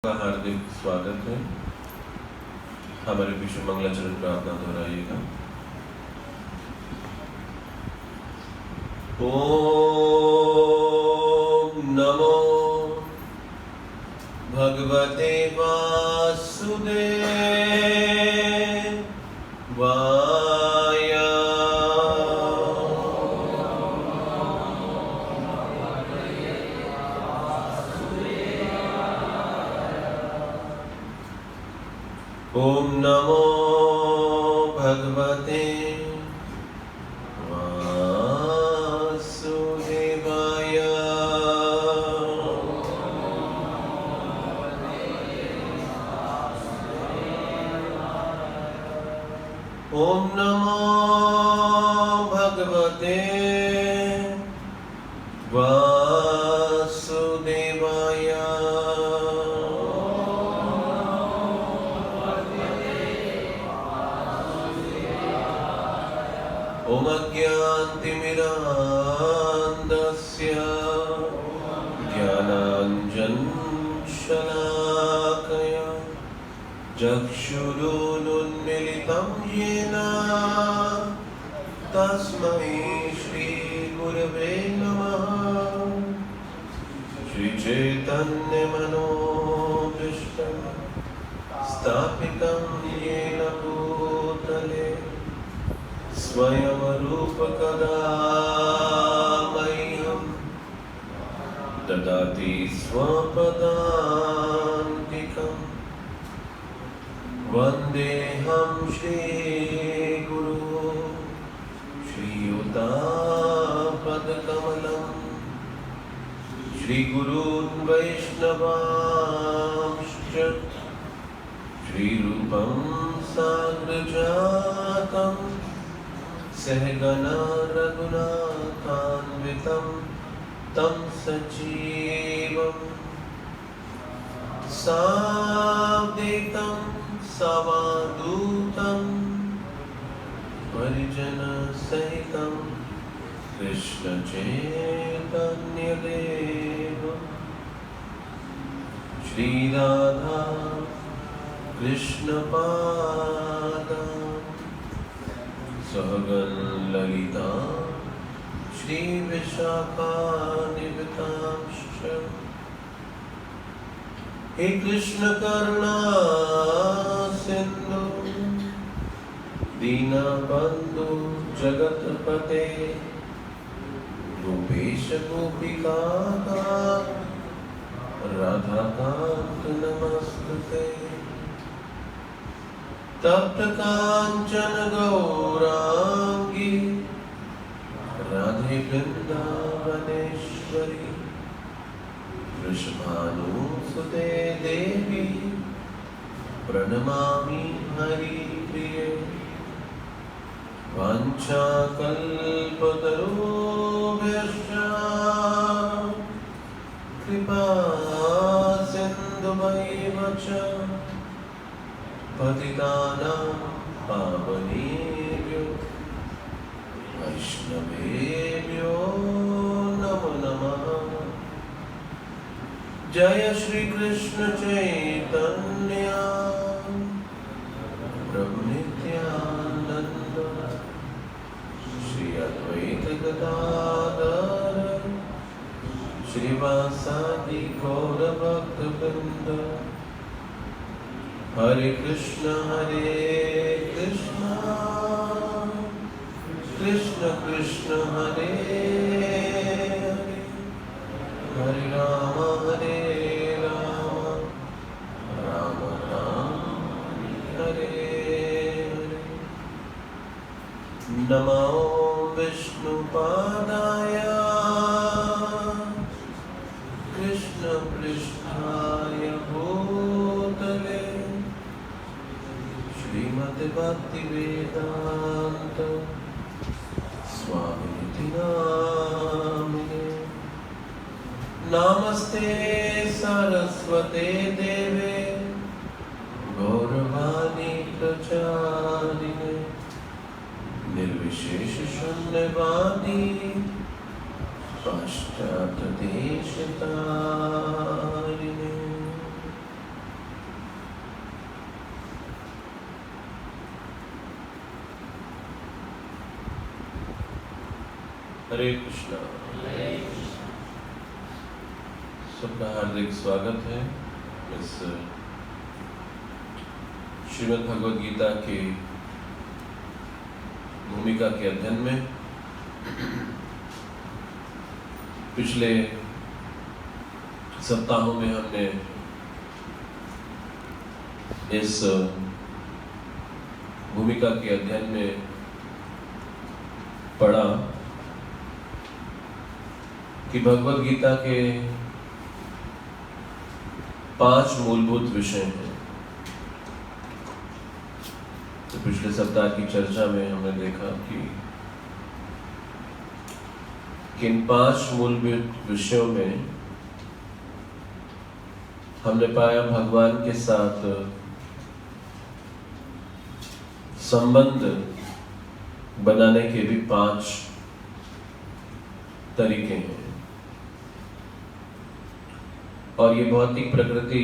का हार्दिक स्वागत है। हमारे विश्व मंगलाचरण प्रार्थना दोहराइएगा। ओम नमो भगवते वासुदेवाय। ओम नमो भगवते वासुदेवाय। ओम नमो भगवते वासुदेवाय। ओम अज्ञानतिमिरान्धस्य ज्ञानाञ्जनशलाकया चक्षुरुन्मीलितं येन तस्मै श्रीगुरवे नमः। श्रीचैतन्यमनोभीष्टं स्थापितं येन भूतले स्वयं रूप कदा मह्यं ददाति स्वपदान्तिकम्। वन्देऽहं श्रीगुरु श्रीयुतापदकमलं श्रीगुरून् वैष्णवांश्च श्रीरूपं साग्रजातं सहगना रघुनाथान्वितं तं सजीवं साद्वैतं सावधूतं परिजनसहितं कृष्णचैतन्यदेवं श्रीराधा कृष्णपादां सहगण ललिता श्रीविशाखान्वितांश्च। हे कृष्ण करुणा सिंधु दीनबंधु जगतपते गोपेश गोपिकाकार राधाकांत नमस्तुते। तप्त कांचन गौरांगी राधे वृंदावनेश्वरी वृषभानुसुते देवी प्रणमामि हरिप्रिये। वाञ्छाकल्पतरुभ्यश्च कृपा सिन्धुभैव च पतितानां पावनेभ्यो वैष्णवेभ्यो नमो नमः। जय श्री कृष्ण चैतन्य प्रभु नित्यानंद श्री अद्वैत गदाधर श्रीवासादि गौर भक्तवृंद। हरे कृष्ण कृष्ण कृष्ण हरे हरे हरे राम राम राम हरे हरे। नमो विष्णुपादाय कृष्ण पृष्ठाय भूतले श्रीमद् भक्तिवेदांत स्वामिनिति नामिने। नमस्ते सरस्वते देवे गौरवाणी प्रचारिणे निर्विशेष शून्यवादी पाश्चात्य देशतारिणे। हरे कृष्णा। सबका हार्दिक स्वागत है इस श्रीमद् भगवद गीता के भूमिका के अध्ययन में। पिछले सप्ताहों में हमने इस भूमिका के अध्ययन में पढ़ा कि भगवद गीता के 5 मूलभूत विषय हैं। तो पिछले सप्ताह की चर्चा में हमने देखा कि इन 5 मूलभूत विषयों में हमने पाया भगवान के साथ संबंध बनाने के भी 5 तरीके हैं। और ये भौतिक प्रकृति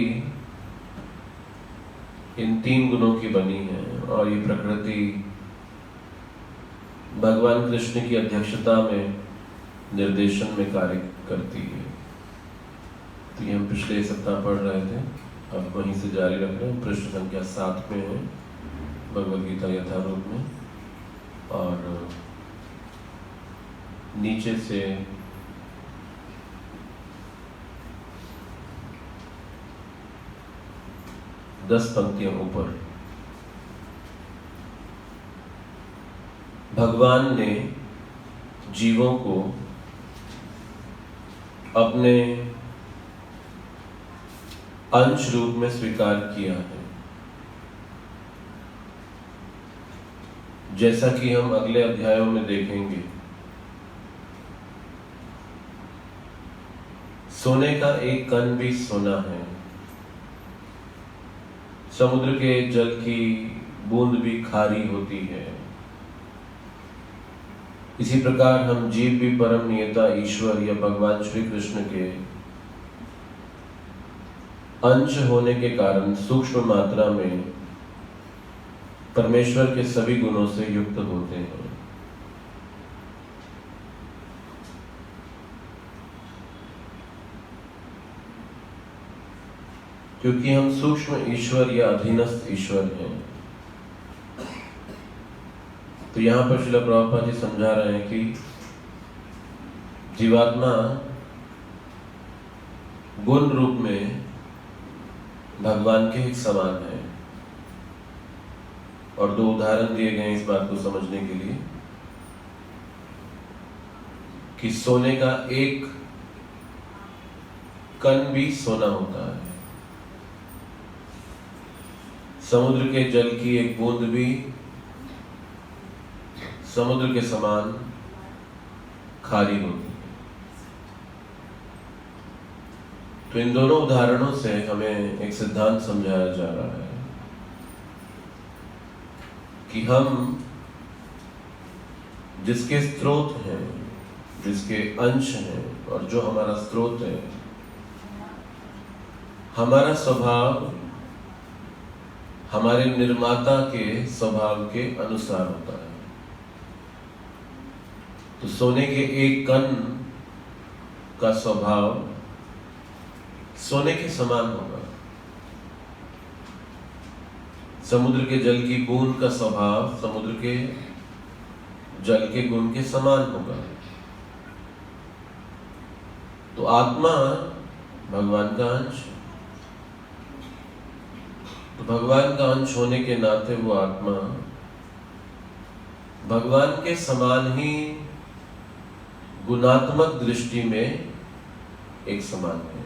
इन 3 गुणों की बनी है और ये प्रकृति भगवान कृष्ण की अध्यक्षता में निर्देशन में कार्य करती है। तो ये हम पिछले सप्ताह पढ़ रहे थे, अब वहीं से जारी रख रहे हैं। पृष्ठ संख्या 7 में है भगवद गीता यथारूप में, और नीचे से दस पंक्तियों ऊपर भगवान ने जीवों को अपने अंश रूप में स्वीकार किया है, जैसा कि हम अगले अध्यायों में देखेंगे। सोने का एक कण भी सोना है, समुद्र के जल की बूंद भी खारी होती है। इसी प्रकार हम जीव भी परम नियता ईश्वर या भगवान श्री कृष्ण के अंश होने के कारण सूक्ष्म मात्रा में परमेश्वर के सभी गुणों से युक्त होते हैं। क्योंकि हम सूक्ष्म ईश्वर या अधीनस्थ ईश्वर हैं। तो यहां पर श्रील प्रभुपाद जी समझा रहे हैं कि जीवात्मा गुण रूप में भगवान के एक समान है। और 2 उदाहरण दिए गए इस बात को समझने के लिए कि सोने का एक कण भी सोना होता है, समुद्र के जल की एक बूंद भी समुद्र के समान खारी होती है। तो इन दोनों उदाहरणों से हमें एक सिद्धांत समझाया जा रहा है कि हम जिसके स्रोत हैं, जिसके अंश हैं, और जो हमारा स्रोत है, हमारा स्वभाव हमारे निर्माता के स्वभाव के अनुसार होता है। तो सोने के एक कण का स्वभाव सोने के समान होगा, समुद्र के जल की बूंद का स्वभाव समुद्र के जल के गुण के समान होगा। तो आत्मा भगवान का अंश, तो भगवान का अंश होने के नाते वो आत्मा भगवान के समान ही गुणात्मक दृष्टि में एक समान है।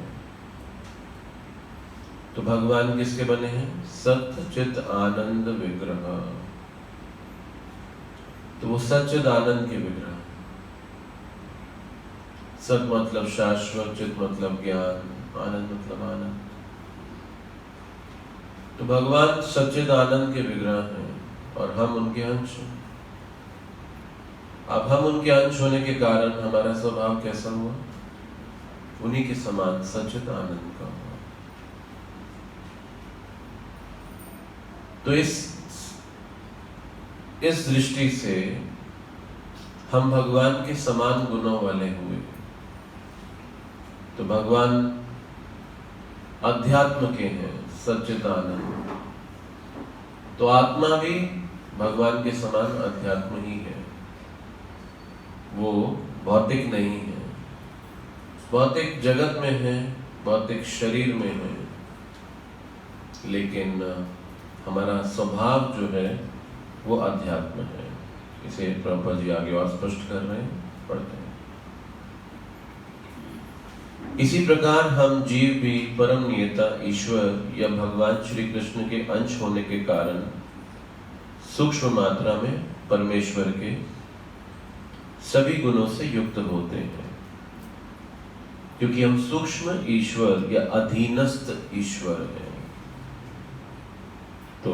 तो भगवान किसके बने हैं? सत्य चित आनंद विग्रह। तो वो सच्चिद आनंद के विग्रह। सत मतलब शाश्वत, चित मतलब ज्ञान, आनंद मतलब आनंद। तो भगवान सच्चिद आनंद के विग्रह हैं और हम उनके अंश हैं। अब हम उनके अंश होने के कारण हमारा स्वभाव कैसा हुआ? उन्हीं के समान सच्चिद आनंद का हुआ। तो इस दृष्टि से हम भगवान के समान गुणों वाले हुए। तो भगवान अध्यात्म के हैं, सच्चिदानंद। तो आत्मा भी भगवान के समान अध्यात्म ही है, वो भौतिक नहीं है। भौतिक जगत में है, भौतिक शरीर में है, लेकिन हमारा स्वभाव जो है वो अध्यात्म है। इसे प्रभुपाद जी आगे और स्पष्ट कर रहे हैं, पढ़ते हैं। इसी प्रकार हम जीव भी परम नियता ईश्वर या भगवान श्री कृष्ण के अंश होने के कारण सूक्ष्म मात्रा में परमेश्वर के सभी गुणों से युक्त होते हैं, क्योंकि हम सूक्ष्म ईश्वर या अधीनस्थ ईश्वर हैं। तो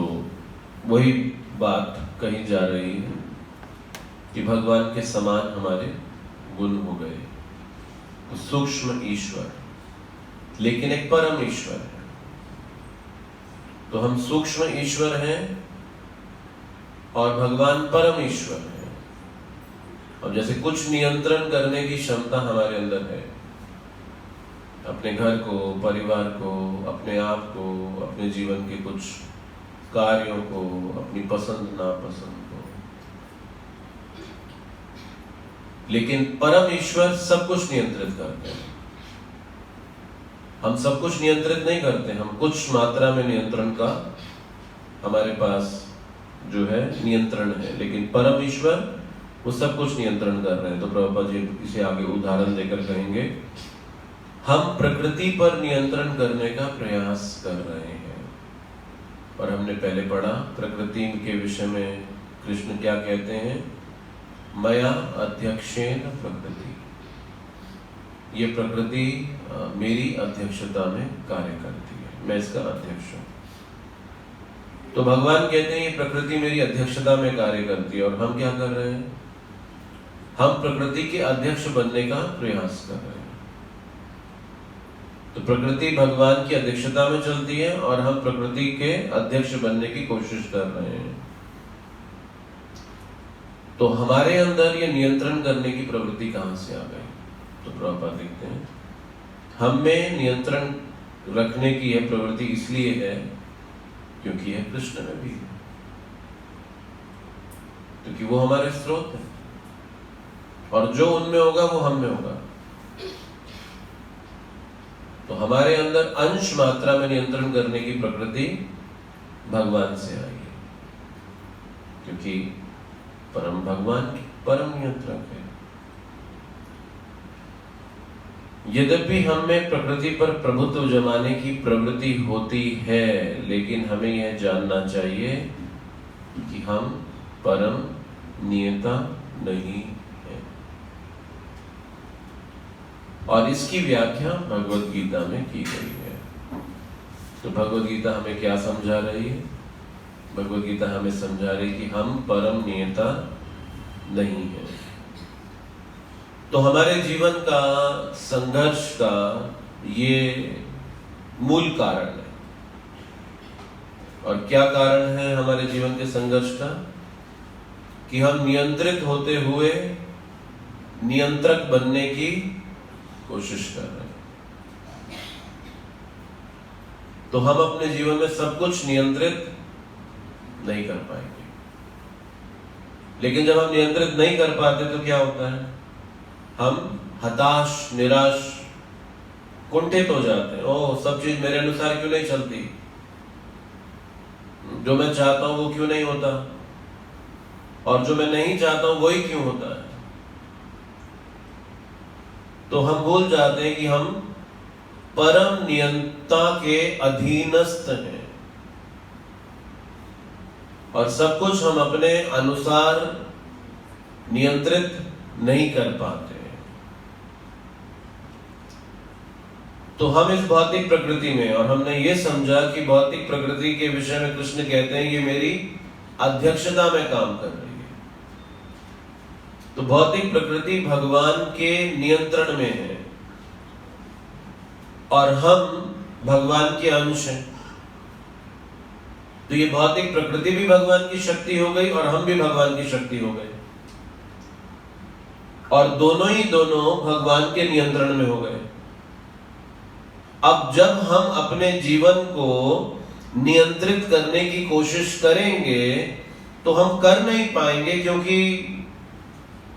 वही बात कही जा रही है कि भगवान के समान हमारे गुण हो गए। तो सूक्ष्म ईश्वर, लेकिन एक परम ईश्वर है। तो हम सूक्ष्म ईश्वर हैं और भगवान परम ईश्वर है। अब जैसे कुछ नियंत्रण करने की क्षमता हमारे अंदर है, अपने घर को, परिवार को, अपने आप को, अपने जीवन के कुछ कार्यों को, अपनी पसंद नापसंद को, लेकिन परम ईश्वर सब कुछ नियंत्रित करते हैं। हम सब कुछ नियंत्रित नहीं करते, हम कुछ मात्रा में नियंत्रण का हमारे पास जो है नियंत्रण है, लेकिन परम ईश्वर वो सब कुछ नियंत्रण कर रहे हैं। तो प्रभुपाद जी इसे आगे उदाहरण देकर कहेंगे, हम प्रकृति पर नियंत्रण करने का प्रयास कर रहे हैं। और हमने पहले पढ़ा प्रकृति के विषय में कृष्ण क्या कहते हैं, मया अध्यक्षेन प्रकृति, ये प्रकृति मेरी अध्यक्षता में कार्य करती है, मैं इसका अध्यक्ष हूं। तो भगवान कहते हैं ये प्रकृति मेरी अध्यक्षता में कार्य करती है, और हम क्या कर रहे हैं, हम प्रकृति के अध्यक्ष बनने का प्रयास कर रहे हैं। तो प्रकृति भगवान की अध्यक्षता में चलती है और हम प्रकृति के अध्यक्ष बनने की कोशिश कर रहे हैं। तो हमारे अंदर ये नियंत्रण करने की प्रवृत्ति कहां से आ गई? तो प्रभुपाद लिखते हैं, हम में नियंत्रण रखने की यह प्रवृत्ति इसलिए है क्योंकि यह कृष्ण में भी है, क्योंकि वो हमारे स्रोत है, और जो उनमें होगा वो हम में होगा। तो हमारे अंदर अंश मात्रा में नियंत्रण करने की प्रकृति भगवान से आई है, क्योंकि परम भगवान परम नियंत्रक है। यद्यपि हम में प्रकृति पर प्रभुत्व जमाने की प्रवृत्ति होती है, लेकिन हमें यह जानना चाहिए कि हम परम नियता नहीं है। और इसकी व्याख्या भगवद गीता में की गई है। तो भगवद गीता हमें क्या समझा रही है? भगवद गीता हमें समझा रही कि हम परम नियता नहीं है। तो हमारे जीवन का संघर्ष का ये मूल कारण है। और क्या कारण है हमारे जीवन के संघर्ष का? कि हम नियंत्रित होते हुए नियंत्रक बनने की कोशिश कर रहे हैं। तो हम अपने जीवन में सब कुछ नियंत्रित नहीं कर पाएंगे। लेकिन जब हम नियंत्रित नहीं कर पाते तो क्या होता है? हम हताश, निराश, कुंठित हो जाते हैं। ओह, सब चीज मेरे अनुसार क्यों नहीं चलती, जो मैं चाहता हूं वो क्यों नहीं होता, और जो मैं नहीं चाहता हूं वही क्यों होता है। तो हम भूल जाते हैं कि हम परम नियंता के अधीनस्थ हैं, और सब कुछ हम अपने अनुसार नियंत्रित नहीं कर पाते। तो हम इस भौतिक प्रकृति में, और हमने ये समझा कि भौतिक प्रकृति के विषय में कृष्ण कहते हैं ये मेरी अध्यक्षता में काम कर रही है। तो भौतिक प्रकृति भगवान के नियंत्रण में है, और हम भगवान के अंश हैं। तो ये भौतिक प्रकृति भी भगवान की शक्ति हो गई और हम भी भगवान की शक्ति हो गए। और दोनों ही दोनों भगवान के नियंत्रण में हो गए। अब जब हम अपने जीवन को नियंत्रित करने की कोशिश करेंगे तो हम कर नहीं पाएंगे, क्योंकि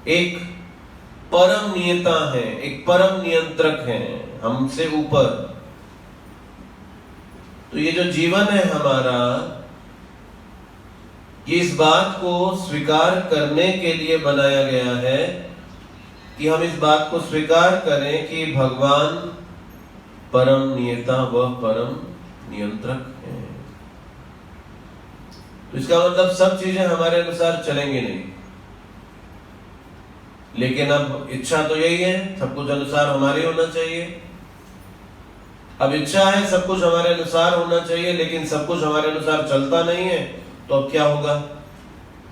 एक परम नियता है, एक परम नियंत्रक है हमसे ऊपर। तो ये जो जीवन है हमारा, ये इस बात को स्वीकार करने के लिए बनाया गया है कि हम इस बात को स्वीकार करें कि भगवान परम नियता व परम नियंत्रक है। तो इसका मतलब सब चीजें हमारे अनुसार चलेंगी नहीं, लेकिन अब इच्छा तो यही है, सब कुछ अनुसार हमारे होना चाहिए। अब इच्छा है सब कुछ हमारे अनुसार होना चाहिए, लेकिन सब कुछ हमारे अनुसार चलता नहीं है, तो अब क्या होगा?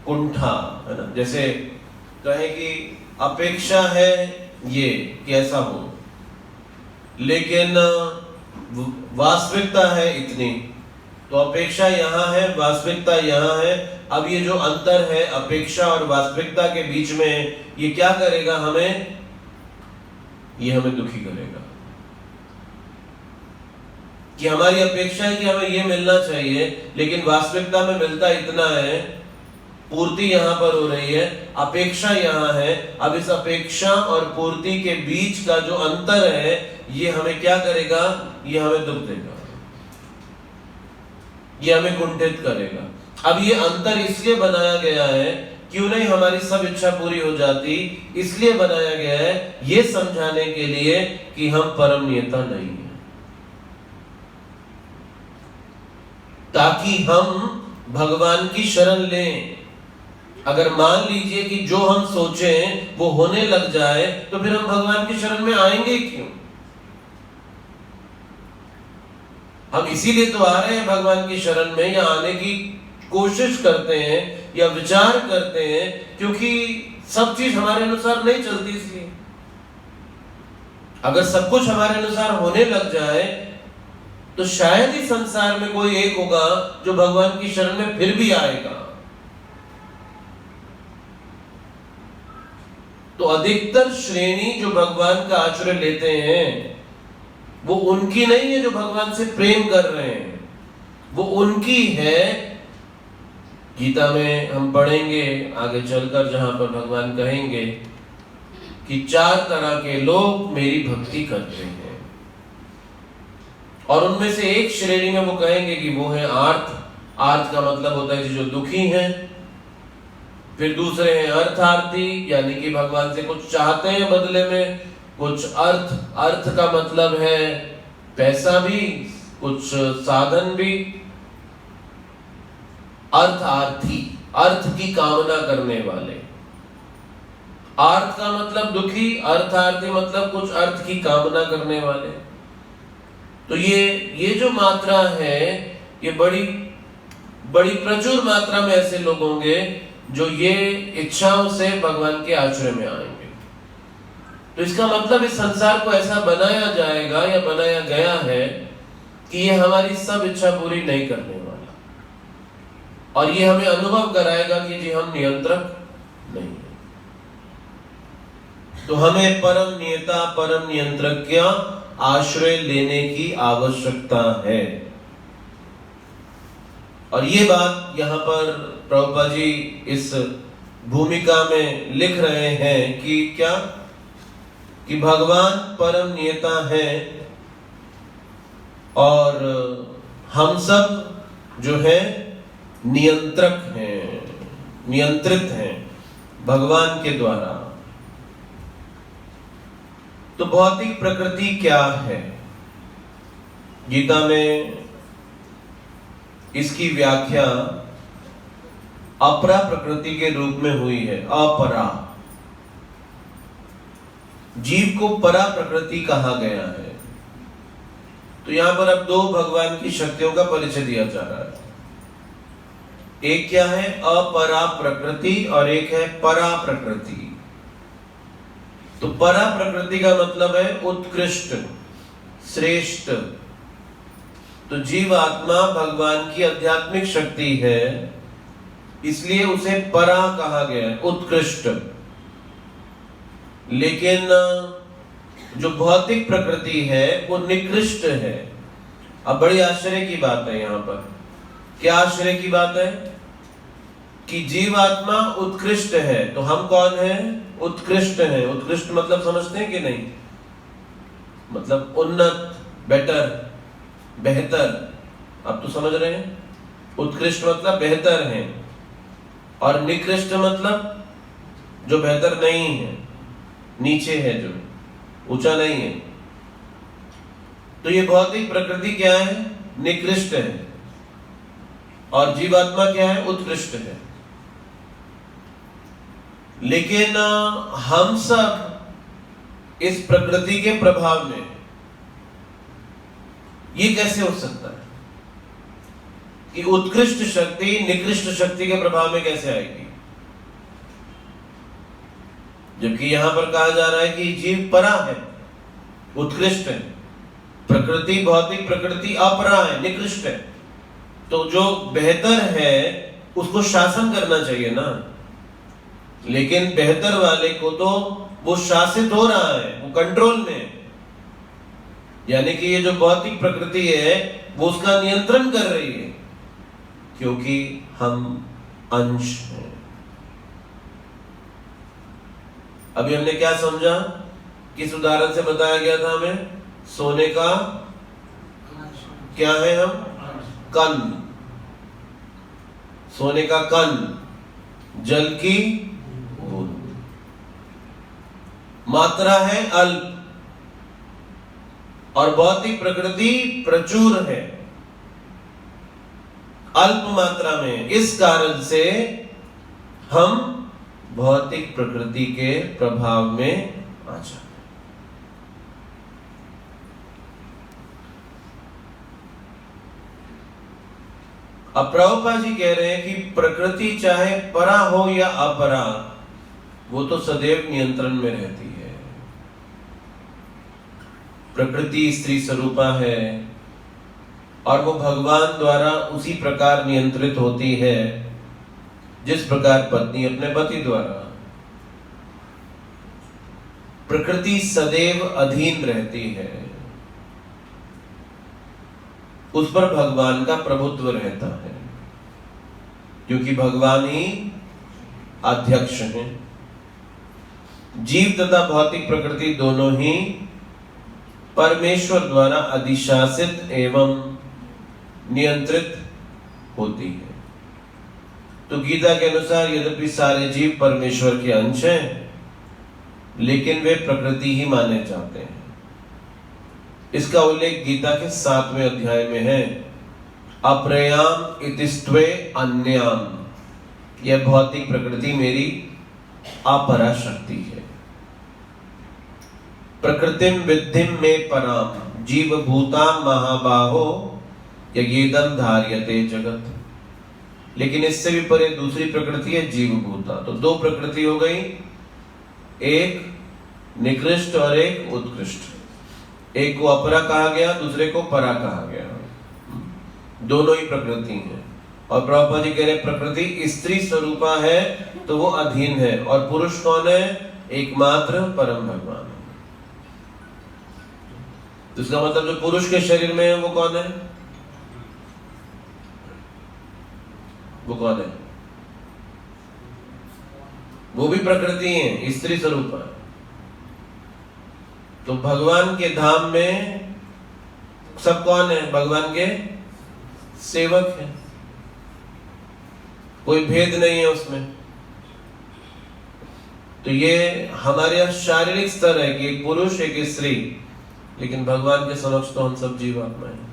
कुंठा, है ना। जैसे कहे कि अपेक्षा है ये कि ऐसा हो, लेकिन वास्तविकता है इतनी, तो अपेक्षा यहाँ है, वास्तविकता यहाँ है। अब ये जो अंतर है अपेक्षा और वास्तविकता के बीच में, ये क्या करेगा? ये हमें दुखी करेगा कि हमारी अपेक्षा है कि हमें ये मिलना चाहिए, लेकिन वास्तविकता में मिलता इतना है, पूर्ति यहाँ पर हो रही है, अपेक्षा यहाँ है। अब इस अपेक्षा और पूर्ति के बीच का जो अंतर है, ये हमें क्या करेगा? ये हमें दुख देगा, ये हमें कुंठित करेगा। अब ये अंतर इसलिए बनाया गया है, क्यों नहीं हमारी सब इच्छा पूरी हो जाती, इसलिए बनाया गया है ये समझाने के लिए कि हम परम नियता नहीं है, ताकि हम भगवान की शरण लें। अगर मान लीजिए कि जो हम सोचें वो होने लग जाए, तो फिर हम भगवान की शरण में आएंगे क्यों? हम इसीलिए तो आ रहे हैं भगवान की शरण में, या आने की कोशिश करते हैं या विचार करते हैं, क्योंकि सब चीज हमारे अनुसार नहीं चलती। इसलिए अगर सब कुछ हमारे अनुसार होने लग जाए, तो शायद ही संसार में कोई एक होगा जो भगवान की शरण में फिर भी आएगा। तो अधिकतर श्रेणी जो भगवान का आश्रय लेते हैं, वो उनकी नहीं है जो भगवान से प्रेम कर रहे हैं, वो उनकी है। गीता में हम पढ़ेंगे आगे चलकर, जहां पर भगवान कहेंगे कि 4 तरह के लोग मेरी भक्ति करते हैं, और उनमें से एक श्रेणी में वो कहेंगे कि वो है आर्थ। आर्थ का मतलब होता है जो दुखी हैं। फिर दूसरे हैं अर्थार्थी, यानी कि भगवान से कुछ चाहते हैं बदले में कुछ। अर्थ का मतलब है पैसा भी, कुछ साधन भी। अर्थार्थी, अर्थ की कामना करने वाले। अर्थ का मतलब दुखी, अर्थार्थी मतलब कुछ अर्थ की कामना करने वाले। तो ये जो मात्रा है, ये बड़ी प्रचुर मात्रा में ऐसे लोग होंगे जो ये इच्छाओं से भगवान के आश्रय में आएंगे। तो इसका मतलब इस संसार को ऐसा बनाया जाएगा या बनाया गया है कि ये हमारी सब इच्छा पूरी नहीं करने वाला, और ये हमें अनुभव कराएगा कि जी हम नियंत्रक नहीं है। तो हमें परम नियता, परम नियंत्रक का आश्रय लेने की आवश्यकता है। और ये बात यहाँ पर प्रभुपाद जी इस भूमिका में लिख रहे हैं कि क्या, कि भगवान परम नियता है और हम सब जो है नियंत्रक हैं, नियंत्रित हैं भगवान के द्वारा। तो भौतिक प्रकृति क्या है? गीता में इसकी व्याख्या अपरा प्रकृति के रूप में हुई है। अपरा, जीव को परा प्रकृति कहा गया है। तो यहां पर अब 2 भगवान की शक्तियों का परिचय दिया जा रहा है। एक क्या है? अपरा प्रकृति, और एक है परा प्रकृति। तो परा प्रकृति का मतलब है उत्कृष्ट, श्रेष्ठ। तो जीव आत्मा भगवान की आध्यात्मिक शक्ति है, इसलिए उसे परा कहा गया, उत्कृष्ट। लेकिन जो भौतिक प्रकृति है वो निकृष्ट है। अब बड़ी आश्चर्य की बात है यहाँ पर। क्या आश्चर्य की बात है कि जीवात्मा उत्कृष्ट है, तो हम कौन हैं? उत्कृष्ट हैं। उत्कृष्ट मतलब समझते हैं कि नहीं? मतलब उन्नत, बेटर, बेहतर। अब तो समझ रहे हैं। उत्कृष्ट मतलब बेहतर है, और निकृष्ट मतलब जो बेहतर नहीं है, नीचे है, जो ऊंचा नहीं है। तो ये भौतिक प्रकृति क्या है? निकृष्ट है, और जीवात्मा क्या है? उत्कृष्ट है। लेकिन हम सब इस प्रकृति के प्रभाव में, ये कैसे हो सकता है कि उत्कृष्ट शक्ति निकृष्ट शक्ति के प्रभाव में कैसे आएगी? जबकि यहां पर कहा जा रहा है कि जीव परा है, उत्कृष्ट है, प्रकृति भौतिक प्रकृति अपरा है, निकृष्ट है। तो जो बेहतर है उसको शासन करना चाहिए ना, लेकिन बेहतर वाले को तो वो शासित हो रहा है, वो कंट्रोल में है। यानी कि ये जो भौतिक प्रकृति है वो उसका नियंत्रण कर रही है, क्योंकि हम अंश हैं। अभी हमने क्या समझा? किस उदाहरण से बताया गया था हमें? सोने का क्या है हम? कण। सोने का कण, जल की बूंद। मात्रा है अल्प, और भौतिक प्रकृति प्रचुर है, अल्प मात्रा में। इस कारण से हम भौतिक प्रकृति के प्रभाव में आ जाते हैं। अब प्रभुपाद जी कह रहे हैं कि प्रकृति चाहे परा हो या अपरा, वो तो सदैव नियंत्रण में रहती है। प्रकृति स्त्री स्वरूपा है, और वो भगवान द्वारा उसी प्रकार नियंत्रित होती है जिस प्रकार पत्नी अपने पति द्वारा। प्रकृति सदैव अधीन रहती है, उस पर भगवान का प्रभुत्व रहता है, क्योंकि भगवान ही अध्यक्ष हैं। जीव तथा भौतिक प्रकृति दोनों ही परमेश्वर द्वारा अधिशासित एवं नियंत्रित होती है। तो गीता के अनुसार यद्यपि सारे जीव परमेश्वर के अंश हैं, लेकिन वे प्रकृति ही माने जाते हैं। इसका उल्लेख गीता के 7वें अध्याय में है। अप्रयाम इतिस्त्वे अन्याम, यह भौतिक प्रकृति मेरी अपरा शक्ति है। प्रकृतिम विद्धिम में पराम, जीव भूता महाबाहो यज्ञेदम धार्यते जगत। लेकिन इससे भी परे दूसरी प्रकृति है जीव भूता। तो दो प्रकृति हो गई, एक निकृष्ट और एक उत्कृष्ट। एक को अपरा कहा गया, दूसरे को परा कहा गया। दोनों ही प्रकृति हैं। और प्रभुपाद जी कह रहे प्रकृति स्त्री स्वरूपा है, तो वो अधीन है, और पुरुष कौन है? एकमात्र परम भगवान है। तो इसका मतलब जो पुरुष के शरीर में है वो कौन है? वो कौन है? वो भी प्रकृति है, स्त्री स्वरूप है। तो भगवान के धाम में सब कौन है? भगवान के सेवक है, कोई भेद नहीं है उसमें। तो ये हमारे यहाँ शारीरिक स्तर है कि एक पुरुष एक स्त्री, लेकिन भगवान के समक्ष तो हम सब जीवात्मा हैं।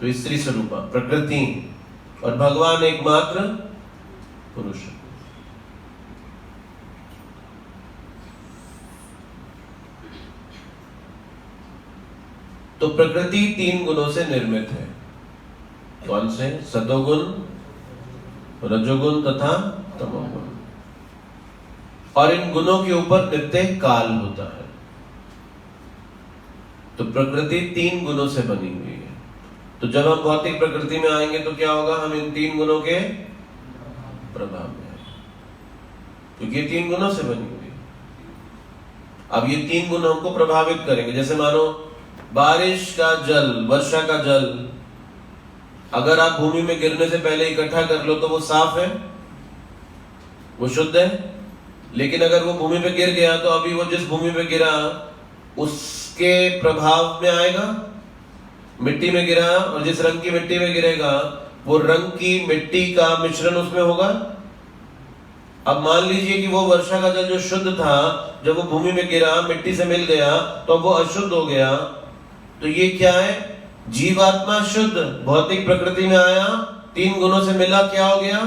तो स्त्री स्वरूपा प्रकृति, और भगवान एकमात्र पुरुष। तो प्रकृति 3 गुणों से निर्मित है। कौन से? सतोगुण, रजोगुण तथा तमोगुण। और इन गुणों के ऊपर नित्य काल होता है। तो प्रकृति 3 गुणों से बनी हुई है। तो जब हम भौतिक प्रकृति में आएंगे तो क्या होगा? हम इन 3 गुणों के प्रभाव में। क्योंकि ये 3 गुणों से बनी हुई। अब ये 3 गुण हमको प्रभावित करेंगे। जैसे मानो बारिश का जल, वर्षा का जल अगर आप भूमि में गिरने से पहले इकट्ठा कर लो तो वो साफ है, वो शुद्ध है। लेकिन अगर वो भूमि पे गिर गया तो अभी वो जिस भूमि पे गिरा उसके प्रभाव में आएगा। मिट्टी में गिरा और जिस रंग की मिट्टी में गिरेगा वो रंग की मिट्टी का मिश्रण उसमें होगा। अब मान लीजिए कि वो वर्षा का जल जो शुद्ध था, जब वो भूमि में गिरा, मिट्टी से मिल गया तो वो अशुद्ध हो गया। तो ये क्या है? जीवात्मा शुद्ध, भौतिक प्रकृति में आया, 3 गुणों से मिला, क्या हो गया?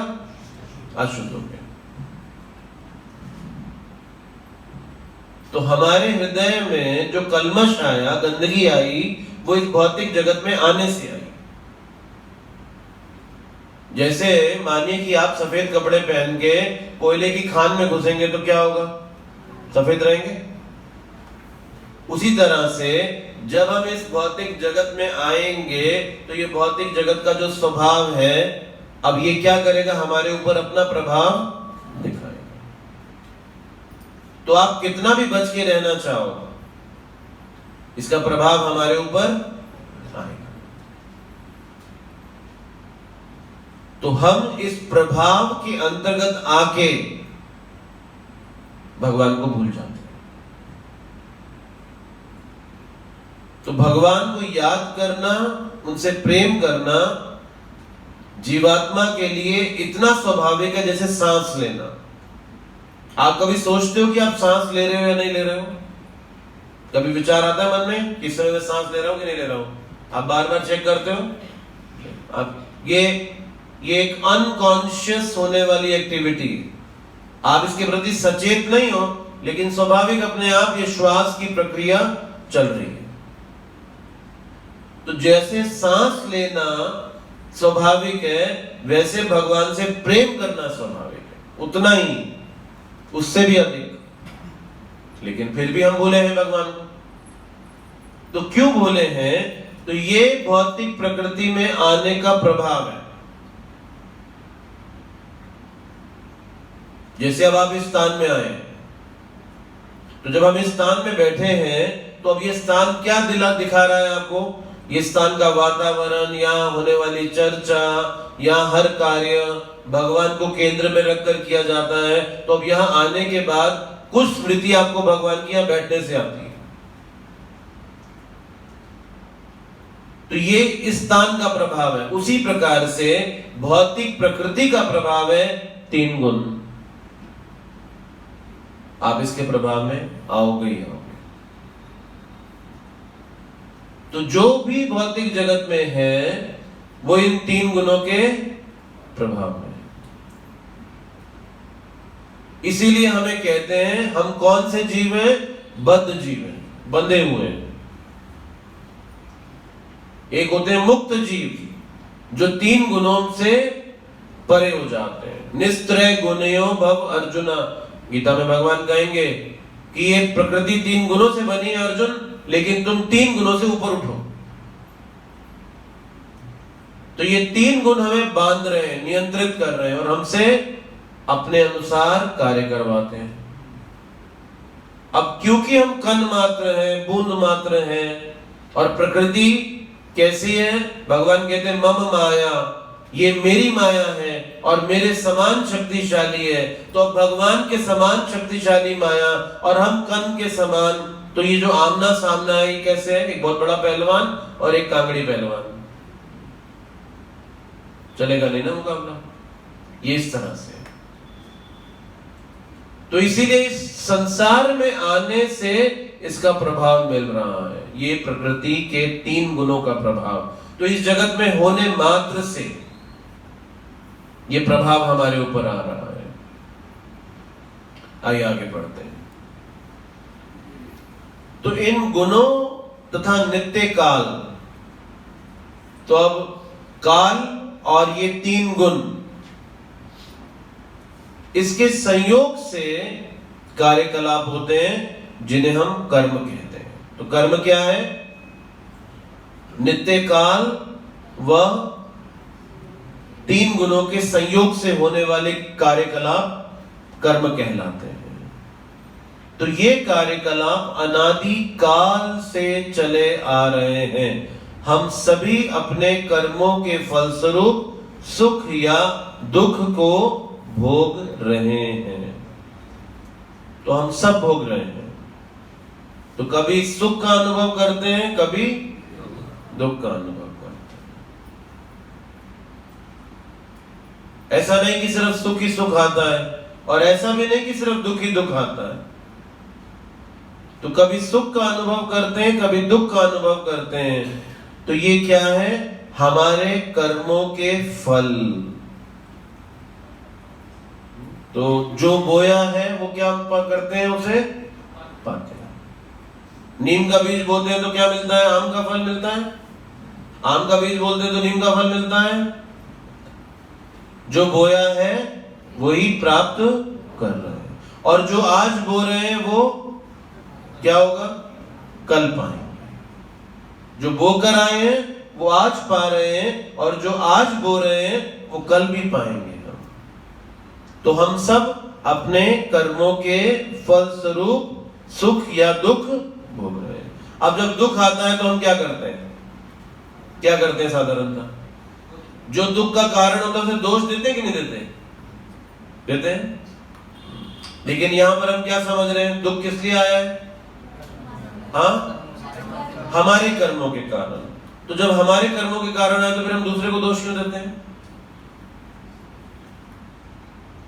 अशुद्ध हो गया। तो हमारे हृदय में जो कल्मश आया, गंदगी आई, वो इस भौतिक जगत में आने से आई। जैसे मानिए कि आप सफेद कपड़े पहन के कोयले की खान में घुसेंगे तो क्या होगा? सफेद रहेंगे। उसी तरह से जब हम इस भौतिक जगत में आएंगे तो ये भौतिक जगत का जो स्वभाव है, अब ये क्या करेगा? हमारे ऊपर अपना प्रभाव दिखाएगा। तो आप कितना भी बच के रहना चाहो, इसका प्रभाव हमारे ऊपर आएगा। तो हम इस प्रभाव के अंतर्गत आके भगवान को भूल जाते हैं। तो भगवान को याद करना, उनसे प्रेम करना जीवात्मा के लिए इतना स्वाभाविक है जैसे सांस लेना। आप कभी सोचते हो कि आप सांस ले रहे हो या नहीं ले रहे हो? कभी विचार आता है मन में कि इस समय मैं सांस ले रहा हूं कि नहीं ले रहा हूं? आप बार बार चेक करते हो? आप ये एक अनकॉन्शियस होने वाली एक्टिविटी। आप इसके प्रति सचेत नहीं हो, लेकिन स्वाभाविक अपने आप ये श्वास की प्रक्रिया चल रही है। तो जैसे सांस लेना स्वाभाविक है, वैसे भगवान से प्रेम करना स्वाभाविक है, उतना ही, उससे भी अधिक। लेकिन फिर भी हम भूले हैं भगवान को। तो क्यों भूले हैं? तो ये भौतिक प्रकृति में आने का प्रभाव है। जैसे अब आप इस स्थान में आए, तो जब हम इस स्थान में बैठे हैं तो अब ये स्थान क्या दिखा रहा है आपको? ये स्थान का वातावरण, यहाँ होने वाली चर्चा, यहाँ हर कार्य भगवान को केंद्र में रखकर किया जाता है। तो अब यहाँ आने के बाद कुछ स्मृति आपको भगवान की यहाँ बैठने से आती है। तो ये इस स्थान का प्रभाव है। उसी प्रकार से भौतिक प्रकृति का प्रभाव है 3 गुण। आप इसके प्रभाव में आओगे ही आओगे। तो जो भी भौतिक जगत में है वो इन 3 गुणों के प्रभाव में। इसीलिए हमें कहते हैं हम कौन से जीव हैं? बद्ध जीव हैं, बंधे हुए हैं। एक होते हैं मुक्त जीव जो 3 गुणों से परे हो जाते हैं। निस्त्रय गुणयो भव अर्जुना। गीता में भगवान कहेंगे कि ये प्रकृति 3 गुणों से बनी है अर्जुन, लेकिन तुम 3 गुणों से ऊपर उठो। तो ये 3 गुण हमें बांध रहे हैं, नियंत्रित कर रहे हैं और हमसे अपने अनुसार कार्य करवाते हैं। अब क्योंकि हम कण मात्र हैं, बूंद मात्र हैं, और प्रकृति कैसी है? भगवान कहते हैं मम माया, ये मेरी माया है और मेरे समान शक्तिशाली है। तो अब भगवान के समान शक्तिशाली माया और हम कण के समान, तो ये जो आमना सामना है ये कैसे है? एक बहुत बड़ा पहलवान और एक कांगड़ी पहलवान, चलेगा नहीं ना मुकाबला। ये इस तरह से। तो इसीलिए इस संसार में आने से इसका प्रभाव मिल रहा है, ये प्रकृति के 3 गुणों का प्रभाव। तो इस जगत में होने मात्र से ये प्रभाव हमारे ऊपर आ रहा है। आइए आगे बढ़ते हैं। तो इन गुणों तथा नित्य काल, तो अब काल और ये 3 गुण, इसके संयोग से कार्यकलाप होते हैं जिन्हें हम कर्म कहते हैं। तो कर्म क्या है? नित्य काल व 3 गुणों के संयोग से होने वाले कार्यकलाप कर्म कहलाते हैं। तो ये कार्यकलाप अनादि काल से चले आ रहे हैं। हम सभी अपने कर्मों के फलस्वरूप सुख या दुख को भोग रहे हैं। तो हम सब भोग रहे हैं। तो कभी सुख का अनुभव करते हैं, कभी दुख का अनुभव करते हैं। ऐसा नहीं कि सिर्फ सुख ही सुख आता है, और ऐसा भी नहीं कि सिर्फ दुख ही दुख आता है। तो कभी सुख का अनुभव करते हैं, कभी दुख का अनुभव करते हैं। तो ये क्या है? हमारे कर्मों के फल। तो जो बोया है वो क्या करते हैं? उसे पाते हैं। नीम का बीज बोते हैं तो क्या मिलता है? आम का फल मिलता है। आम का बीज बोलते हैं तो नीम का फल मिलता है। जो बोया है वही प्राप्त कर रहे हैं, और जो आज बो रहे हैं वो क्या होगा? कल पाएंगे। जो बो कर आए हैं वो आज पा रहे हैं, और जो आज बो रहे हैं वो कल भी पाएंगे। तो हम सब अपने कर्मों के फल स्वरूप सुख या दुख भोग रहे हैं। अब जब दुख आता है तो हम क्या करते हैं? क्या करते हैं साधारणतः? जो दुख का कारण होता है उसे दोष देते हैं कि नहीं देते? देते हैं। लेकिन यहां पर हम क्या समझ रहे हैं? दुख किस लिए आया है? हाँ, हमारे कर्मों के कारण। तो जब हमारे कर्मों के कारण आए तो फिर हम दूसरे को दोष क्यों देते हैं?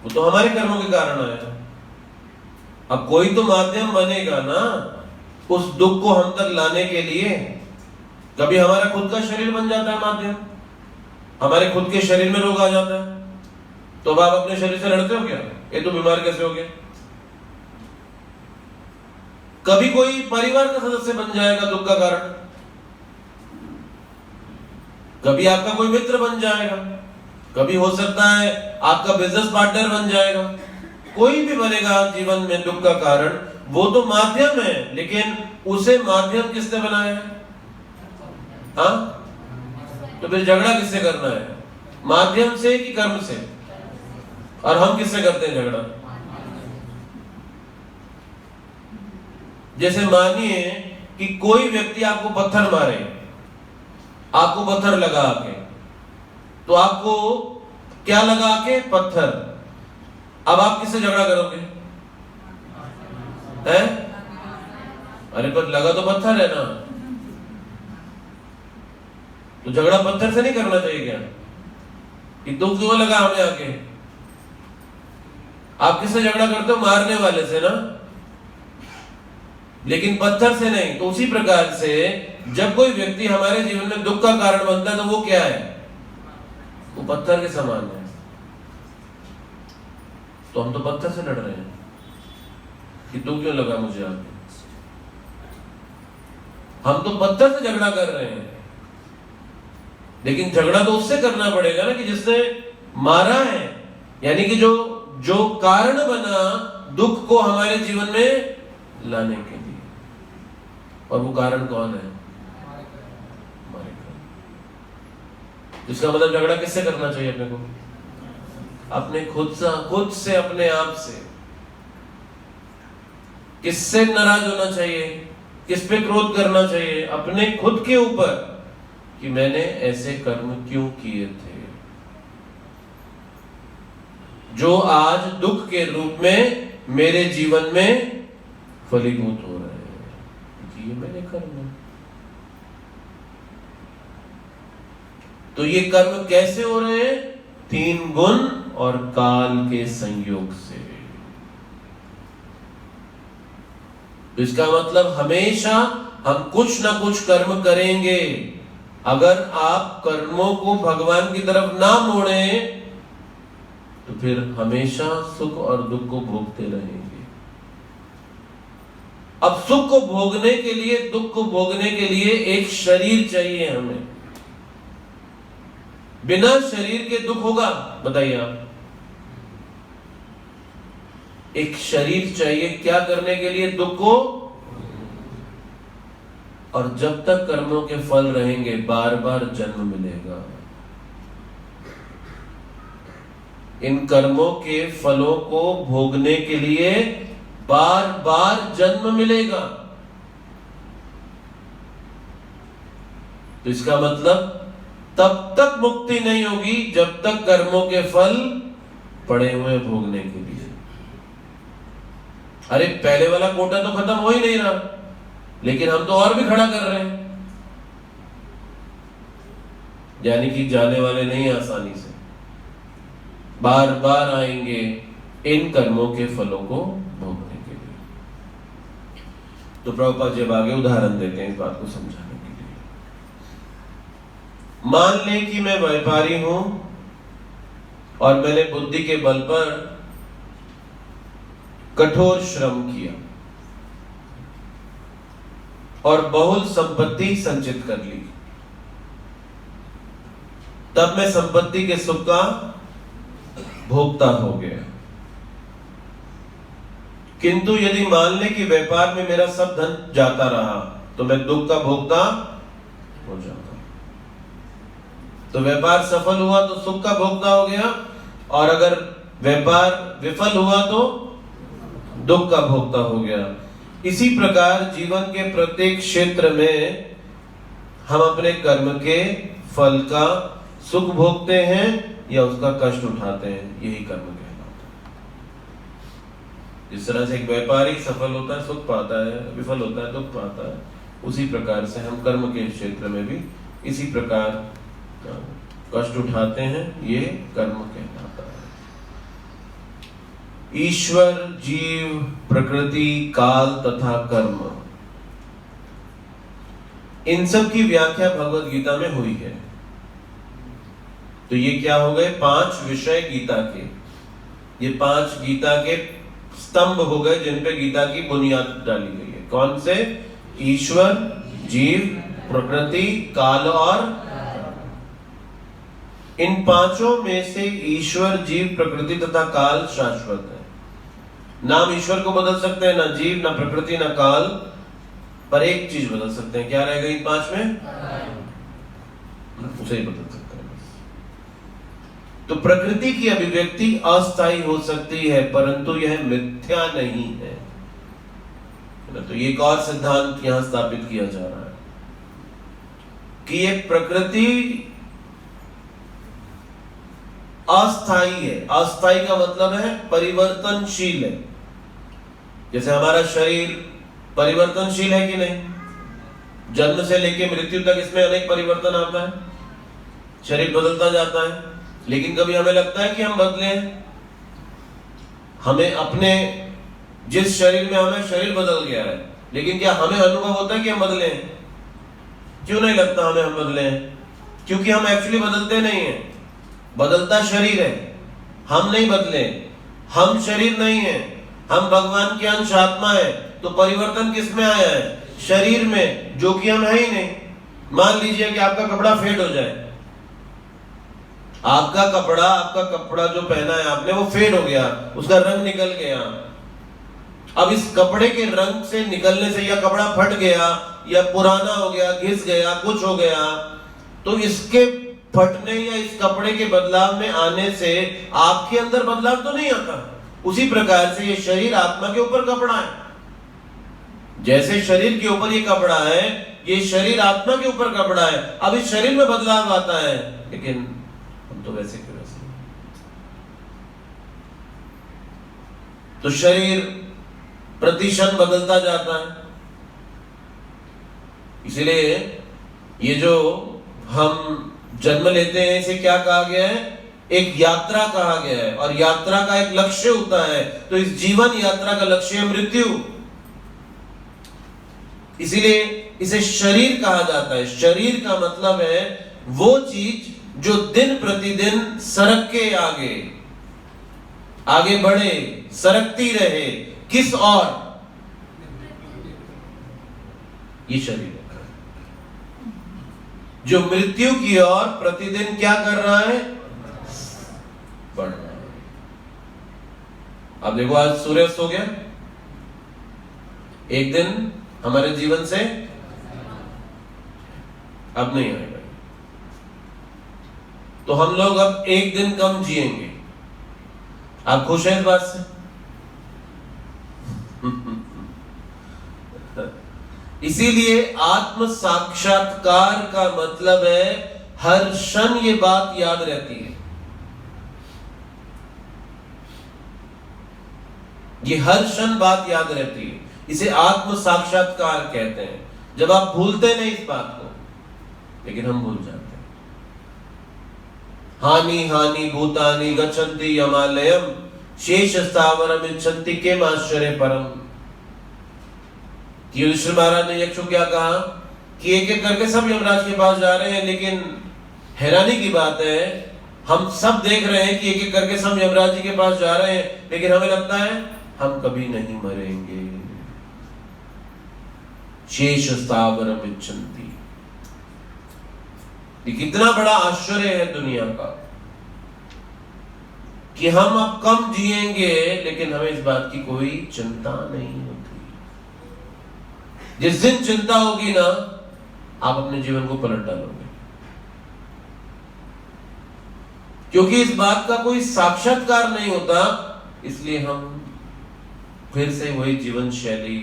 वो तो हमारे कर्मों के कारण आया। अब कोई तो माध्यम बनेगा ना उस दुख को हम तक लाने के लिए। कभी हमारा खुद का शरीर बन जाता है माध्यम, हमारे खुद के शरीर में रोग आ जाता है। तो अब आप अपने शरीर से लड़ते हो क्या? ये तो बीमार कैसे हो गया? कभी कोई परिवार का सदस्य बन जाएगा दुख का कारण, कभी आपका कोई मित्र बन जाएगा, कभी हो सकता है आपका बिजनेस पार्टनर बन जाएगा। कोई भी बनेगा जीवन में दुख का कारण। वो तो माध्यम है, लेकिन उसे माध्यम किसने बनाया है? हाँ, तो फिर झगड़ा किससे करना है? माध्यम से कि कर्म से? और हम किससे करते हैं झगड़ा? जैसे मानिए कि कोई व्यक्ति आपको पत्थर मारे, आपको पत्थर लगा के, तो आपको क्या लगा के? पत्थर। अब आप किससे झगड़ा करोगे? हैं? अरे पर लगा तो पत्थर है ना। तो झगड़ा पत्थर से नहीं करना चाहिए क्या? कि दुख क्यों लगा हमें आके? आप किससे झगड़ा करते हो? मारने वाले से ना, लेकिन पत्थर से नहीं। तो उसी प्रकार से जब कोई व्यक्ति हमारे जीवन में दुख का कारण बनता है तो वो क्या है? वो पत्थर के समान है। तो हम तो पत्थर से लड़ रहे हैं कि दुख क्यों लगा मुझे आके। हम तो पत्थर से झगड़ा कर रहे हैं, लेकिन झगड़ा तो उससे करना पड़ेगा ना कि जिसने मारा है, यानी कि जो कारण बना दुख को हमारे जीवन में लाने के लिए। और वो कारण कौन है? हमारे कर्म। इसका मतलब झगड़ा किससे करना चाहिए अपने को? अपने खुद से, अपने आप से। किससे नाराज होना चाहिए? किस पे क्रोध करना चाहिए? अपने खुद के ऊपर, कि मैंने ऐसे कर्म क्यों किए थे जो आज दुख के रूप में मेरे जीवन में फलीभूत हो रहे हैं। ये मैंने कर्म। तो ये कर्म कैसे हो रहे हैं? 3 गुण और काल के संयोग से। तो इसका मतलब हमेशा हम कुछ ना कुछ कर्म करेंगे। अगर आप कर्मों को भगवान की तरफ ना मोड़े तो फिर हमेशा सुख और दुख को भोगते रहेंगे। अब सुख को भोगने के लिए, दुख को भोगने के लिए एक शरीर चाहिए हमें। बिना शरीर के दुख होगा? बताइए आप। एक शरीर चाहिए क्या करने के लिए? दुख को। और जब तक कर्मों के फल रहेंगे बार बार जन्म मिलेगा। इन कर्मों के फलों को भोगने के लिए बार बार जन्म मिलेगा। तो इसका मतलब तब तक मुक्ति नहीं होगी जब तक कर्मों के फल पड़े हुए भोगने के लिए। अरे पहले वाला कोटा तो खत्म हो ही नहीं रहा, लेकिन हम तो और भी खड़ा कर रहे हैं। यानी कि जाने वाले नहीं आसानी से, बार बार आएंगे इन कर्मों के फलों को भोगने के लिए। तो प्रभुपाद जब आगे उदाहरण देते हैं इस बात को समझाने के लिए। मान लें कि मैं व्यापारी हूं और मैंने बुद्धि के बल पर कठोर श्रम किया और बहुल संपत्ति संचित कर ली, तब मैं संपत्ति के सुख का भोक्ता हो गया। किंतु यदि मान ले कि व्यापार में मेरा सब धन जाता रहा तो मैं दुख का भोक्ता हो जाता। तो व्यापार सफल हुआ तो सुख का भोक्ता हो गया, और अगर व्यापार विफल हुआ तो दुख का भोक्ता हो गया। इसी प्रकार जीवन के प्रत्येक क्षेत्र में हम अपने कर्म के फल का सुख भोगते हैं या उसका कष्ट उठाते हैं, यही कर्म कहलाता है। जिस तरह से एक व्यापारी सफल होता है सुख पाता है, विफल होता है दुख पाता है, उसी प्रकार से हम कर्म के क्षेत्र में भी इसी प्रकार कष्ट उठाते हैं, ये कर्म कहलाता है। ईश्वर, जीव, प्रकृति, काल तथा कर्म, इन सब की व्याख्या भगवत गीता में हुई है। तो ये क्या हो गए? 5 विषय गीता के, ये 5 गीता के स्तंभ हो गए जिन पे गीता की बुनियाद डाली गई है। कौन से? ईश्वर, जीव, प्रकृति, काल और इन 5 में से ईश्वर, जीव, प्रकृति तथा काल शाश्वत है। नाम ईश्वर को बदल सकते हैं, ना जीव, ना प्रकृति, ना काल, पर एक चीज बदल सकते हैं। क्या रहेगा इन 5 में? उसे ही बदल सकते हैं। तो प्रकृति की अभिव्यक्ति अस्थायी हो सकती है, परंतु यह मिथ्या नहीं है। तो ये एक और सिद्धांत यहां स्थापित किया जा रहा है कि ये प्रकृति अस्थायी है। अस्थायी का मतलब है परिवर्तनशील है। जैसे हमारा शरीर परिवर्तनशील है कि नहीं? जन्म से लेकर मृत्यु तक इसमें अनेक परिवर्तन आता है, शरीर बदलता जाता है, लेकिन कभी हमें लगता है कि हम बदले हैं। हमें अपने जिस शरीर में हमें शरीर बदल गया है, लेकिन क्या हमें अनुभव होता है कि हम बदले हैं? क्यों नहीं लगता हमें हम बदले हैं? क्योंकि हम एक्चुअली बदलते नहीं हैं, बदलता शरीर है, हम नहीं बदले। हम शरीर नहीं है, हम भगवान की अंश आत्मा है। तो परिवर्तन किस में आया है? शरीर में, जो कि हम है ही नहीं। मान लीजिए कि आपका कपड़ा फेड हो जाए, आपका कपड़ा जो पहना है आपने वो फेड हो गया, उसका रंग निकल गया। अब इस कपड़े के रंग से निकलने से या कपड़ा फट गया या पुराना हो गया, घिस गया, कुछ हो गया, तो इसके फटने या इस कपड़े के बदलाव में आने से आपके अंदर बदलाव तो नहीं आता। उसी प्रकार से ये शरीर आत्मा के ऊपर कपड़ा है। जैसे शरीर के ऊपर ये कपड़ा है, ये शरीर आत्मा के ऊपर कपड़ा है। अब इस शरीर में बदलाव आता है, लेकिन तो वैसे के वैसे। तो शरीर प्रतिक्षण बदलता जाता है। इसलिए ये जो हम जन्म लेते हैं इसे क्या कहा गया है? एक यात्रा कहा गया है, और यात्रा का एक लक्ष्य होता है। तो इस जीवन यात्रा का लक्ष्य है मृत्यु। इसीलिए इसे शरीर कहा जाता है। शरीर का मतलब है वो चीज जो दिन प्रतिदिन सरक के आगे बढ़े, सरकती रहे। किस और? ये शरीर है जो मृत्यु की ओर प्रतिदिन क्या कर रहा है? बढ़ रहा है। अब देखो, आज सूर्यास्त हो गया, एक दिन हमारे जीवन से अब नहीं आएगा। तो हम लोग अब एक दिन कम जिएंगे, आप खुश हैं इस बात से? इसीलिए आत्म साक्षात्कार का मतलब है हर क्षण ये बात याद रहती है। ये हर क्षण बात याद रहती है, इसे आत्म साक्षात्कार कहते हैं। जब आप भूलते नहीं इस बात को, लेकिन हम भूल जाते हैं। हानि हानि भूतानि गच्छन्ति यमालयम शेष स्थावरम इच्छन्ति किम आश्चर्य परम। युधिष्ठिर महाराज ने यक्ष को क्या कहा कि एक एक करके सब यमराज के पास जा रहे हैं, लेकिन हैरानी की बात है हम सब देख रहे हैं कि एक एक करके सब यमराज जी के पास जा रहे हैं, लेकिन हमें लगता है हम कभी नहीं मरेंगे। शेष स्थावरम इच्छन्ति। ये कितना बड़ा आश्चर्य है दुनिया का कि हम अब कम जिएंगे, लेकिन हमें इस बात की कोई चिंता नहीं होती। जिस दिन चिंता होगी ना, आप अपने जीवन को पलट डालोगे, क्योंकि इस बात का कोई साक्षात्कार नहीं होता। इसलिए हम फिर से वही जीवन शैली,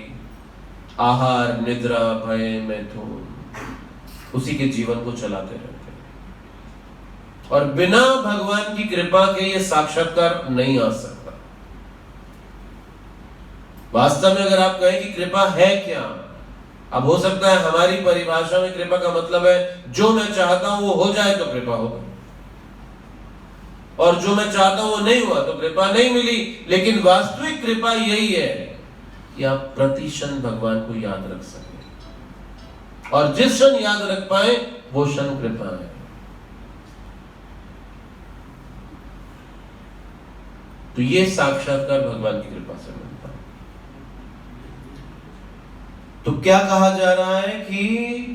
आहार निद्रा भय मैथुन, उसी के जीवन को चलाते रहते हैं। और बिना भगवान की कृपा के ये साक्षात्कार नहीं आ सकता। वास्तव में अगर आप कहें कि कृपा है क्या, अब हो सकता है हमारी परिभाषा में कृपा का मतलब है जो मैं चाहता हूं वो हो जाए तो कृपा होगा, और जो मैं चाहता हूं वो नहीं हुआ तो कृपा नहीं मिली। लेकिन वास्तविक कृपा यही है कि आप प्रति क्षण भगवान को याद रख सकें, और जिस क्षण याद रख पाए वो क्षण कृपा है। तो ये साक्षात्कार भगवान की कृपा से मिलता है। तो क्या कहा जा रहा है कि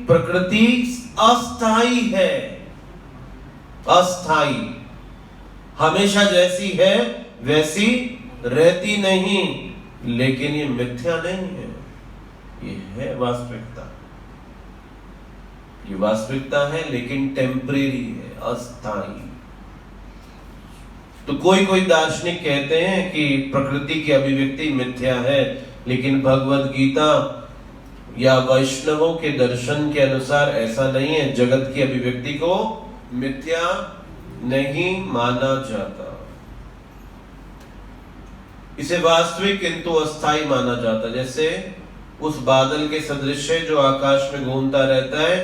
प्रकृति अस्थाई है, अस्थाई, हमेशा जैसी है वैसी रहती नहीं। लेकिन ये मिथ्या नहीं है, ये है वास्तविकता। ये वास्तविकता है, लेकिन टेम्परेरी है, अस्थाई। तो कोई कोई दार्शनिक कहते हैं कि प्रकृति की अभिव्यक्ति मिथ्या है, लेकिन भगवद गीता या वैष्णवों के दर्शन के अनुसार ऐसा नहीं है। जगत की अभिव्यक्ति को मिथ्या नहीं माना जाता, इसे वास्तविक किंतु अस्थाई माना जाता। जैसे उस बादल के सदृश है जो आकाश में घूमता रहता है,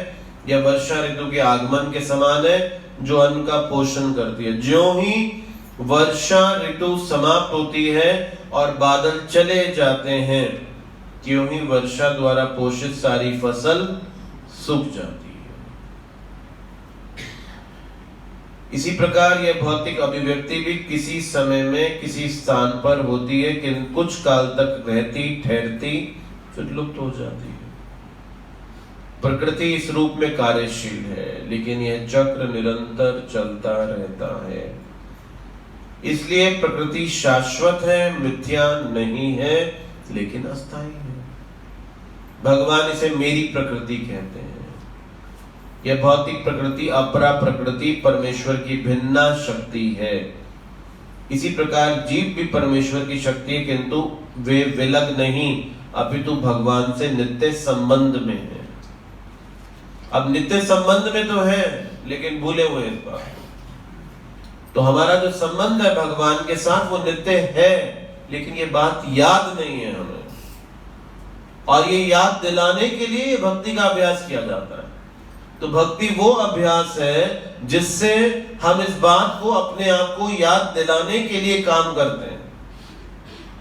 या वर्षा ऋतु के आगमन के समान है जो अन्न का पोषण करती है। ज्यों ही वर्षा ऋतु समाप्त होती है और बादल चले जाते हैं, त्यों ही वर्षा द्वारा पोषित सारी फसल सूख जाती है। इसी प्रकार यह भौतिक अभिव्यक्ति भी किसी समय में किसी स्थान पर होती है, किंतु कुछ काल तक रहती ठहरती फिर लुप्त हो जाती है। प्रकृति इस रूप में कार्यशील है, लेकिन यह चक्र निरंतर चलता रहता है। इसलिए प्रकृति शाश्वत है, मिथ्या नहीं है, लेकिन अस्थायी है। भगवान इसे मेरी प्रकृति कहते हैं। यह भौतिक प्रकृति अपरा प्रकृति परमेश्वर की भिन्ना शक्ति है। इसी प्रकार जीव भी परमेश्वर की शक्ति है, किंतु वे विलग नहीं, अपितु भगवान से नित्य संबंध में है। अब नित्य संबंध में तो है, लेकिन भूले हुए इस बात। तो हमारा जो संबंध है भगवान के साथ वो नित्य है, लेकिन ये बात याद नहीं है हमें। और ये याद दिलाने के लिए भक्ति का अभ्यास किया जाता है। तो भक्ति वो अभ्यास है जिससे हम इस बात को अपने आप को याद दिलाने के लिए काम करते हैं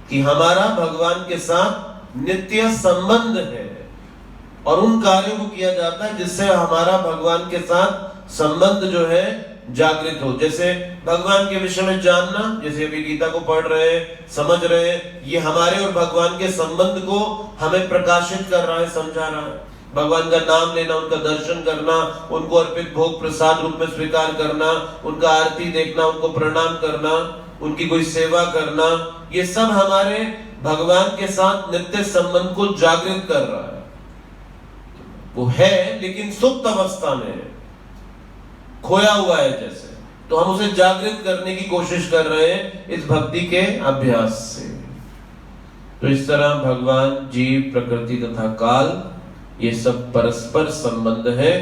कि हमारा भगवान के साथ नित्य संबंध है, और उन कार्यों को किया जाता है जिससे हमारा भगवान के साथ संबंध जो है जागृत हो। जैसे भगवान के विषय में जानना, जैसे अभी गीता को पढ़ रहे हैं, समझ रहे हैं, ये हमारे और भगवान के संबंध को हमें प्रकाशित कर रहा है, समझा रहा है। भगवान का नाम लेना, उनका दर्शन करना, उनको अर्पित भोग प्रसाद रूप में स्वीकार करना, उनका आरती देखना, उनको प्रणाम करना, उनकी कोई सेवा करना, ये सब हमारे भगवान के साथ नित्य संबंध को जागृत कर रहा है। वो है, लेकिन सुप्त अवस्था में है, खोया हुआ है जैसे। तो हम उसे जागृत करने की कोशिश कर रहे हैं इस भक्ति के अभ्यास से। तो इस तरह भगवान, जीव, प्रकृति तथा काल ये सब परस्पर संबंध है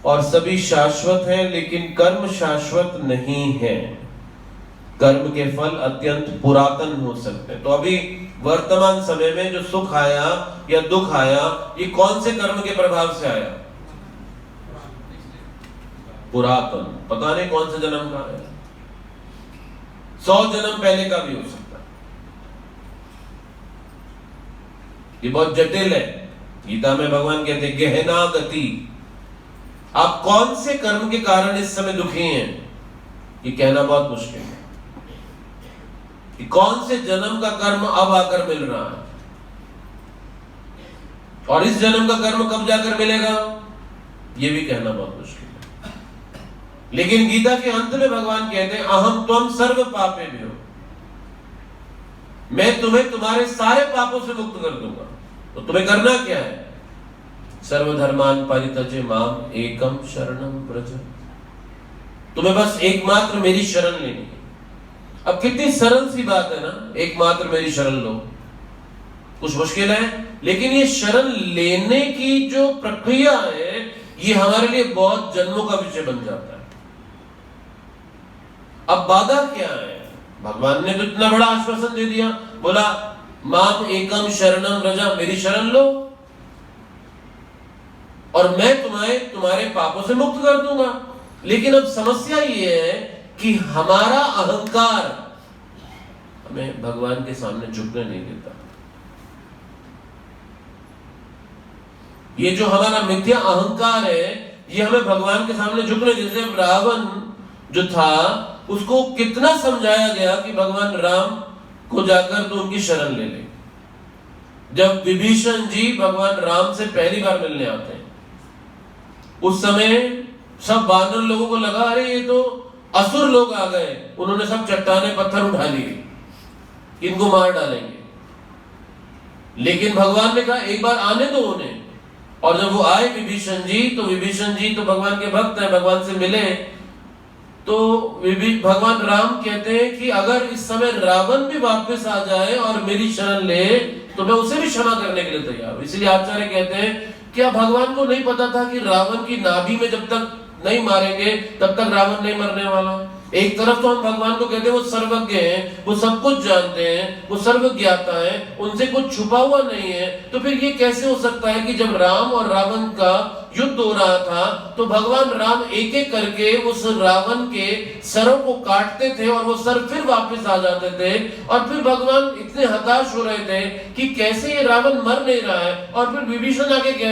और सभी शाश्वत हैं, लेकिन कर्म शाश्वत नहीं है। कर्म के फल अत्यंत पुरातन हो सकते हैं। तो अभी वर्तमान समय में जो सुख आया या दुख आया, ये कौन से कर्म के प्रभाव से आया? पुरातन, पता नहीं कौन से जन्म का आया, 100 जन्म पहले का भी हो सकता है। ये बहुत जटिल है। गीता में भगवान कहते हैं गहना गति। आप कौन से कर्म के कारण इस समय दुखी हैं, ये कहना बहुत मुश्किल है कि कौन से जन्म का कर्म अब आकर मिल रहा है और इस जन्म का कर्म कब जाकर मिलेगा, ये भी कहना बहुत मुश्किल है। लेकिन गीता के अंत में भगवान कहते हैं अहम त्वम सर्व पापेभ्यो, मैं तुम्हें तुम्हारे सारे पापों से मुक्त कर दूंगा। तो तुम्हें करना क्या है? सर्वधर्मान परित्यज्य माम एकम शरणम व्रज। तुम्हें बस एकमात्र मेरी शरण लेनी है। अब कितनी सरल सी बात है ना, एकमात्र मेरी शरण लो। कुछ मुश्किल है, लेकिन ये शरण लेने की जो प्रक्रिया है, ये हमारे लिए बहुत जन्मों का विषय बन जाता है। अब बाधा क्या है? भगवान ने तो इतना बड़ा आश्वासन दे दिया, बोला माम एकम शरणम व्रज, मेरी शरण लो और मैं तुम्हारे पापों से मुक्त कर दूंगा। लेकिन अब समस्या ये है कि हमारा अहंकार हमें भगवान के सामने झुकने नहीं देता। ये जो हमारा मिथ्या अहंकार है, ये हमें भगवान के सामने झुकने देते। रावण जो था, उसको कितना समझाया गया कि भगवान राम को जाकर तो उनकी शरण ले ले। जब विभीषण जी भगवान राम से पहली बार मिलने आते हैं, उस समय सब वानर लोगों को लगा अरे ये तो असुर लोग आ गए, उन्होंने सब चट्टाने पत्थर उठा लिए, इनको मार डालेंगे। लेकिन भगवान ने कहा एक बार आने दो उन्हें। और जब वो आए विभीषण जी, तो विभीषण जी तो भगवान के भक्त हैं, भगवान से मिले। तो भगवान राम कहते हैं कि अगर इस समय रावण भी वापस आ जाए और मेरी शरण ले, तो मैं उसे भी क्षमा करने के लिए तैयार हूं। इसलिए आचार्य कहते हैं क्या भगवान को नहीं पता था कि रावण की नाभि में जब तक नहीं मारेंगे तब तक रावण नहीं मरने वाला? एक तरफ तो हम भगवान को कहते हैं वो सर्वज्ञ हैं, वो सब कुछ जानते हैं, वो सर्वज्ञाता है, उनसे कुछ छुपा हुआ नहीं है। तो फिर ये कैसे हो सकता है कि जब राम और रावण का युद्ध हो रहा था, तो भगवान राम एक एक करके उस रावण के सरों को काटते थे और वो सर फिर वापस आ जाते थे। और फिर भगवान इतने हताश हो रहे थे कि कैसे ये रावण मर नहीं रहा है। और फिर विभीषण आके